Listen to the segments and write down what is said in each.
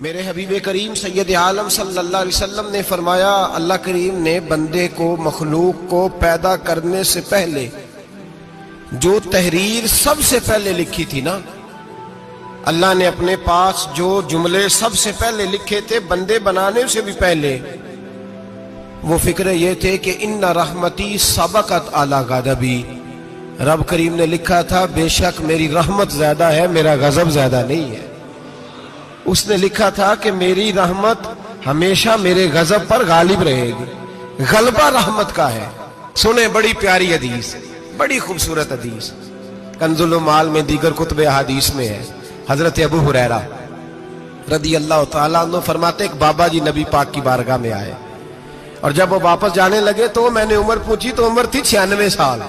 میرے حبیب کریم سید عالم صلی اللہ علیہ وسلم نے فرمایا، اللہ کریم نے بندے کو، مخلوق کو پیدا کرنے سے پہلے جو تحریر سب سے پہلے لکھی تھی نا، اللہ نے اپنے پاس جو جملے سب سے پہلے لکھے تھے بندے بنانے سے بھی پہلے، وہ فکر یہ تھے کہ ان رحمتی سبقت اعلی غضبی، رب کریم نے لکھا تھا بے شک میری رحمت زیادہ ہے، میرا غضب زیادہ نہیں ہے۔ اس نے لکھا تھا کہ میری رحمت ہمیشہ میرے غضب پر غالب رہے گی، غلبہ رحمت کا ہے۔ سنیں بڑی پیاری حدیث، بڑی خوبصورت حدیث، کنز المال میں دیگر کتب احادیث میں ہے۔ حضرت ابو ہریرہ رضی اللہ تعالیٰ عنہ فرماتے ایک بابا جی نبی پاک کی بارگاہ میں آئے، اور جب وہ واپس جانے لگے تو میں نے عمر پوچھی تو عمر تھی 96 سال۔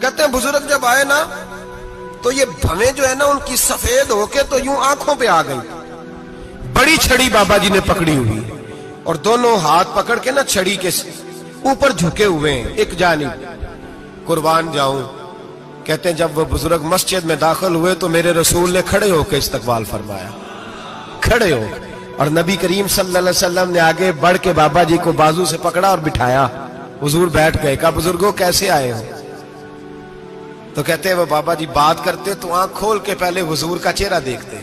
کہتے ہیں بزرگ جب آئے نا تو یہ بھویں جو ہے نا ان کی سفید ہو کے تو یوں آنکھوں پہ آ گئی، بڑی چھڑی بابا جی نے پکڑی ہوئی اور دونوں ہاتھ پکڑ کے نا چھڑی کے اوپر جھکے ہوئے ہیں ایک جانب، قربان جاؤں۔ کہتے ہیں جب وہ بزرگ مسجد میں داخل ہوئے تو میرے رسول نے کھڑے ہو کے استقبال فرمایا، کھڑے ہو، اور نبی کریم صلی اللہ علیہ وسلم نے آگے بڑھ کے بابا جی کو بازو سے پکڑا اور بٹھایا۔ حضور بیٹھ گئے، کہا بزرگوں کیسے آئے ہو؟ تو کہتے ہیں وہ بابا جی بات کرتے تو آنکھ کھول کے پہلے حضور کا چہرہ دیکھتے،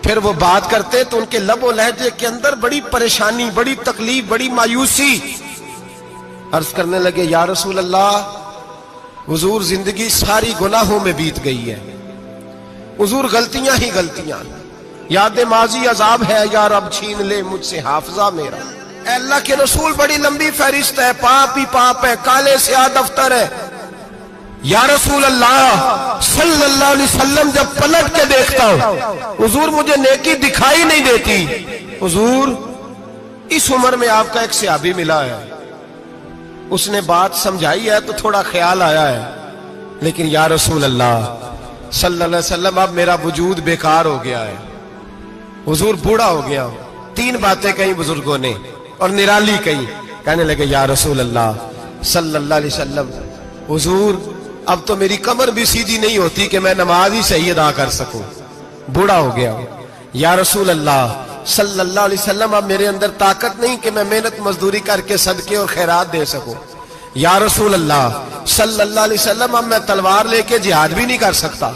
پھر وہ بات کرتے تو ان کے لب و لہجے کے اندر بڑی پریشانی، بڑی تکلیف، بڑی مایوسی۔ عرض کرنے لگے یا رسول اللہ، حضور زندگی ساری گناہوں میں بیت گئی ہے، حضور غلطیاں ہی غلطیاں، یاد ماضی عذاب ہے، یا رب چھین لے مجھ سے حافظہ میرا۔ اے اللہ کے رسول بڑی لمبی فہرست ہے، پاپ ہی پاپ ہے، کالے سیاہ دفتر ہے۔ یا رسول اللہ صلی اللہ علیہ وسلم جب پلٹ کے دیکھتا ہوں حضور مجھے نیکی دکھائی نہیں دیتی۔ حضور اس عمر میں آپ کا ایک صحابی ملا ہے، اس نے بات سمجھائی ہے تو تھوڑا خیال آیا ہے، لیکن یا رسول اللہ صلی اللہ علیہ وسلم اب میرا وجود بیکار ہو گیا ہے، حضور بوڑھا ہو گیا ہوں۔ تین باتیں کہیں بزرگوں نے اور نرالی کہیں، کہنے لگے یا رسول اللہ صلی اللہ علیہ وسلم، حضور اب تو میری کمر بھی سیدھی نہیں ہوتی کہ میں نماز ہی صحیح ادا کر سکوں، بوڑھا ہو گیا ہوں۔ یا رسول اللہ صلی اللہ علیہ وسلم اب میرے اندر طاقت نہیں کہ میں محنت مزدوری کر کے صدقے اور خیرات دے سکوں۔ یا رسول اللہ صلی اللہ علیہ وسلم اب میں تلوار لے کے جہاد بھی نہیں کر سکتا،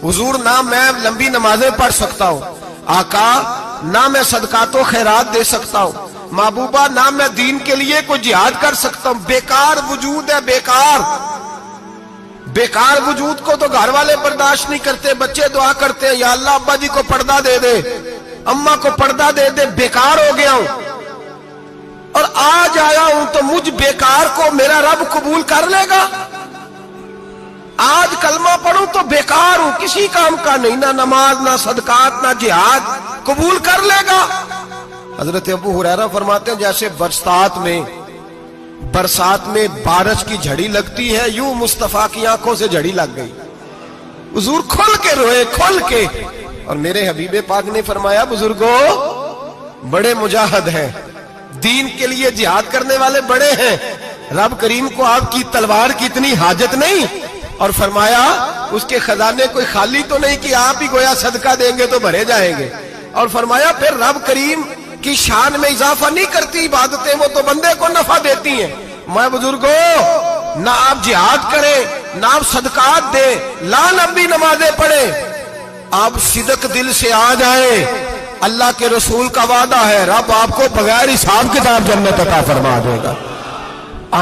حضور نہ میں لمبی نمازیں پڑھ سکتا ہوں، آقا نہ میں صدقات و خیرات دے سکتا ہوں، محبوبہ نہ میں دین کے لیے کوئی جہاد کر سکتا ہوں، بیکار وجود ہے، بیکار بیکار وجود کو تو گھر والے برداشت نہیں کرتے، بچے دعا کرتے ہیں یا اللہ ابا جی کو پردہ دے دے، اماں کو پردہ دے دے، بیکار ہو گیا ہوں، اور آج آیا ہوں تو مجھ بیکار کو میرا رب قبول کر لے گا؟ آج کلمہ پڑھوں تو بیکار ہوں، کسی کام کا نہیں، نہ نماز نہ صدقات نہ جہاد، قبول کر لے گا؟ حضرت ابو ہریرہ فرماتے ہیں جیسے برسات میں بارش کی جھڑی لگتی ہے، یوں مصطفیٰ کی آنکھوں سے جھڑی لگ گئی، حضور کھل کے روئے، کھل کے۔ اور میرے حبیب پاک نے فرمایا بزرگوں بڑے مجاہد ہیں، دین کے لیے جہاد کرنے والے بڑے ہیں، رب کریم کو آپ کی تلوار کی اتنی حاجت نہیں، اور فرمایا اس کے خزانے کوئی خالی تو نہیں کہ آپ ہی گویا صدقہ دیں گے تو بھرے جائیں گے، اور فرمایا پھر رب کریم کی شان میں اضافہ نہیں کرتی عبادتیں، وہ تو بندے کو نفع دیتی ہیں۔ میں بزرگوں نہ آپ جہاد کریں، نہ آپ صدقات دیں، لا لمبی نمازیں پڑھیں، آپ صدق دل سے آ جائیں، اللہ کے رسول کا وعدہ ہے رب آپ کو بغیر حساب کتاب جنت عطا فرما دے گا۔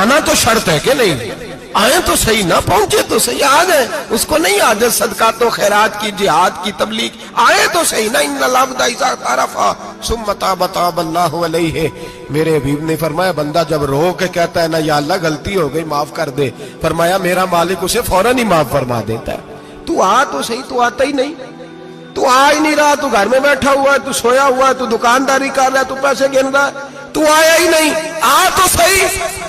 آنا تو شرط ہے کہ نہیں؟ آئیں تو صحیح، نہ پہنچے تو صحیح، آ جائیں، اس کو نہیں عادت صدقات و خیرات کی، جہاد کی، تبلیغ، آئے تو صحیح نا۔ ان العبد اذا اعترف ثم تاب تاب اللہ علیہ، میرے حبیب نے فرمایا بندہ جب رو کے کہتا ہے نا یا اللہ غلطی ہو گئی معاف کر دے، فرمایا میرا مالک اسے فوراً ہی معاف فرما دیتا ہے۔ تو آ تو صحیح، تو آتا ہی نہیں، تو آ ہی نہیں رہا، تو گھر میں بیٹھا ہوا ہے، تو سویا ہوا ہے، تو دکانداری کر رہا ہے، تو پیسے گن رہا ہے، تو آیا ہی نہیں، آ تو صحیح۔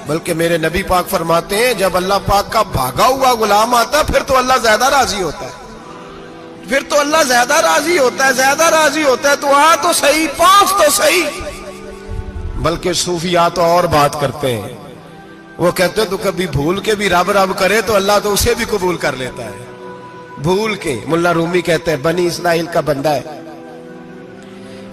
بلکہ میرے نبی پاک فرماتے ہیں جب اللہ پاک کا بھاگا ہوا غلام آتا ہے پھر تو اللہ زیادہ راضی ہوتا ہے، پھر تو اللہ زیادہ راضی ہوتا ہے، زیادہ راضی ہوتا ہے، تو آ تو صحیح، پہنچ تو صحیح۔ بلکہ صوفیاء تو اور بات کرتے ہیں، وہ کہتے ہیں تو کبھی بھول کے بھی رب رب کرے تو اللہ تو اسے بھی قبول کر لیتا ہے، بھول کے۔ ملا رومی کہتے ہیں بنی اسرائیل کا بندہ ہے،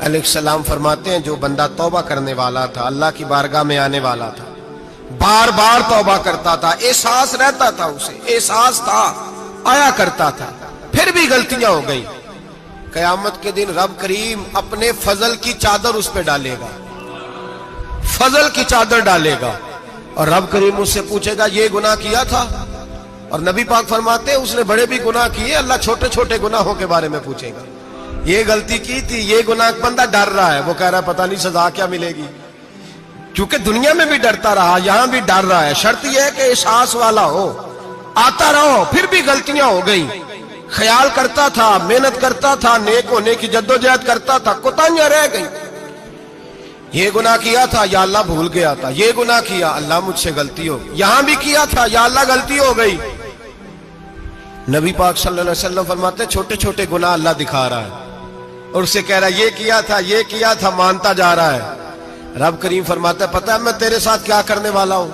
علیہ السلام فرماتے ہیں جو بندہ توبہ کرنے والا تھا، اللہ کی بارگاہ میں آنے والا تھا، بار بار توبہ کرتا تھا، احساس رہتا تھا، اسے احساس تھا، آیا کرتا تھا، پھر بھی غلطیاں ہو گئی، قیامت کے دن رب کریم اپنے فضل کی چادر اس پہ ڈالے گا، فضل کی چادر ڈالے گا، اور رب کریم اس سے پوچھے گا یہ گناہ کیا تھا؟ اور نبی پاک فرماتے ہیں اس نے بڑے بھی گناہ کیے، اللہ چھوٹے چھوٹے گناہوں کے بارے میں پوچھے گا، یہ غلطی کی تھی، یہ گناہ، بندہ ڈر رہا ہے، وہ کہہ رہا ہے پتہ نہیں سزا کیا ملے گی، کیونکہ دنیا میں بھی ڈرتا رہا، یہاں بھی ڈر رہا ہے، شرط یہ ہے کہ احساس والا ہو، آتا رہو، پھر بھی غلطیاں ہو گئی، خیال کرتا تھا، محنت کرتا تھا، نیک ہونے کی جدوجہد کرتا تھا، کوتاہیاں رہ گئی، یہ گناہ کیا تھا یا اللہ بھول گیا تھا، یہ گناہ کیا اللہ مجھ سے غلطی ہو گئی، یہاں بھی کیا تھا یا اللہ غلطی ہو گئی۔ نبی پاک صلی اللہ علیہ وسلم فرماتے ہیں چھوٹے چھوٹے گناہ اللہ دکھا رہا ہے اور اسے کہہ رہا ہے یہ کیا تھا، مانتا جا رہا ہے۔ رب کریم فرماتا ہے پتہ ہے میں تیرے ساتھ کیا کرنے والا ہوں؟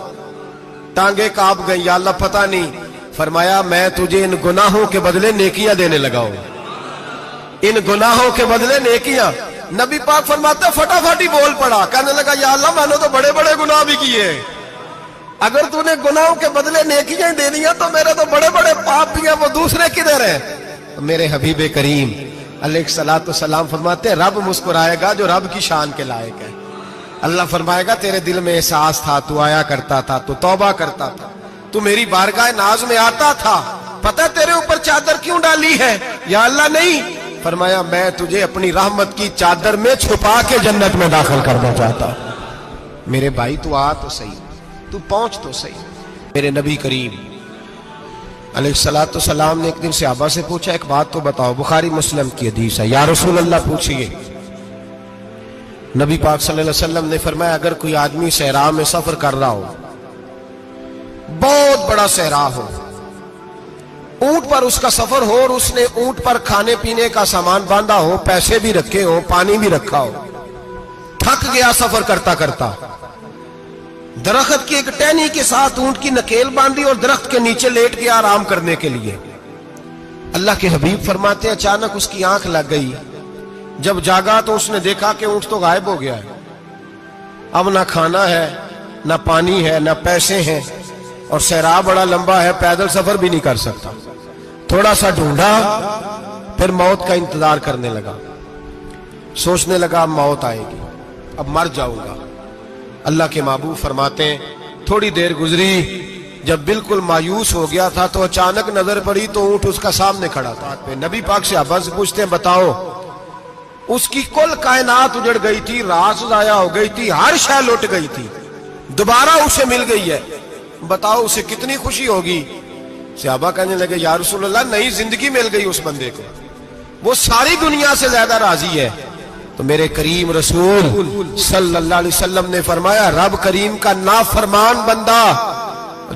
ٹانگیں کانپ گئی، یا اللہ پتہ نہیں، فرمایا میں تجھے ان گناہوں کے بدلے نیکیاں دینے لگا ہوں، ان گناہوں کے بدلے نیکیاں۔ نبی پاک فرماتا ہے فٹافٹ ہی بول پڑا، کہنے لگا یا اللہ میں نے تو بڑے بڑے گناہ بھی کیے، اگر تو نے گناہوں کے بدلے نیکیاں دے دیا تو میرے تو بڑے بڑے پاپ بھی ہیں، وہ دوسرے کدھر ہیں؟ میرے حبیب کریم علیہ الصلوۃ والسلام فرماتے ہیں رب مسکرائے گا جو رب کی شان کے لائق ہے، اللہ فرمائے گا تیرے دل میں احساس تھا، تو آیا کرتا تھا، تو توبہ کرتا تھا، تو میری بارگاہ ناز میں آتا تھا، پتہ تیرے اوپر چادر کیوں ڈالی ہے؟ یا اللہ نہیں، فرمایا میں تجھے اپنی رحمت کی چادر میں چھپا کے جنت میں داخل کرنا چاہتا ہوں۔ میرے بھائی تو آ تو صحیح، تو پہنچ تو صحیح۔ میرے نبی کریم علیہ الصلوۃ والسلام نے ایک دن صحابہ سے پوچھا ایک بات تو بتاؤ، بخاری مسلم کی حدیث ہے، یا رسول اللہ پوچھئے۔ نبی پاک صلی اللہ علیہ وسلم نے فرمایا اگر کوئی آدمی صحرا میں سفر کر رہا ہو، بہت بڑا صحرا ہو، اونٹ پر اس کا سفر ہو اور اس نے اونٹ پر کھانے پینے کا سامان باندھا ہو، پیسے بھی رکھے ہو، پانی بھی رکھا ہو، تھک گیا سفر کرتا کرتا، درخت کی ایک ٹہنی کے ساتھ اونٹ کی نکیل باندھی اور درخت کے نیچے لیٹ گیا آرام کرنے کے لیے۔ اللہ کے حبیب فرماتے ہیں اچانک اس کی آنکھ لگ گئی، جب جاگا تو اس نے دیکھا کہ اونٹ تو غائب ہو گیا ہے، اب نہ کھانا ہے، نہ پانی ہے، نہ پیسے ہیں، اور صحرا بڑا لمبا ہے، پیدل سفر بھی نہیں کر سکتا۔ تھوڑا سا ڈھونڈا، پھر موت کا انتظار کرنے لگا، سوچنے لگا اب موت آئے گی، اب مر جاؤں گا۔ اللہ کے محبوب فرماتے ہیں تھوڑی دیر گزری، جب بالکل مایوس ہو گیا تھا تو اچانک نظر پڑی تو اونٹ اس کا سامنے کھڑا تھا۔ نبی پاک سے صحابہ سے پوچھتے ہیں بتاؤ، اس کی کل کائنات اجڑ گئی تھی، راز ضائع ہو گئی تھی، ہر شے لٹ گئی تھی، دوبارہ اسے مل گئی ہے، بتاؤ اسے کتنی خوشی ہوگی؟ صحابہ کہنے لگے یا رسول اللہ نئی زندگی مل گئی اس بندے کو، وہ ساری دنیا سے زیادہ راضی ہے۔ تو میرے کریم رسول صلی اللہ علیہ وسلم نے فرمایا رب کریم کا نافرمان بندہ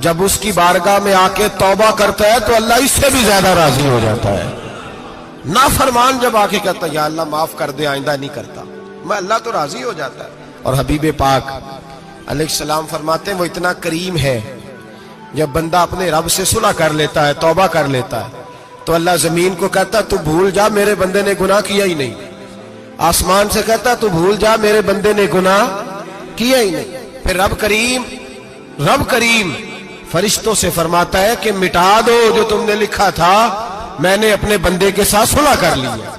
جب اس کی بارگاہ میں آ کے توبہ کرتا ہے تو اللہ اس سے بھی زیادہ راضی ہو جاتا ہے۔ نافرمان جب آ کے کہتا ہے یا اللہ معاف کر دے، آئندہ نہیں کرتا، میں اللہ تو راضی ہو جاتا ہے۔ اور حبیب پاک علیہ السلام فرماتے ہیں وہ اتنا کریم ہے، جب بندہ اپنے رب سے صلح کر لیتا ہے، توبہ کر لیتا ہے، تو اللہ زمین کو کہتا تو بھول جا میرے بندے نے گناہ کیا ہی نہیں، آسمان سے کہتا تو بھول جا میرے بندے نے گناہ کیا ہی نہیں۔ پھر رب کریم فرشتوں سے فرماتا ہے کہ مٹا دو جو تم نے لکھا تھا، میں نے اپنے بندے کے ساتھ صلح کر لی ہے۔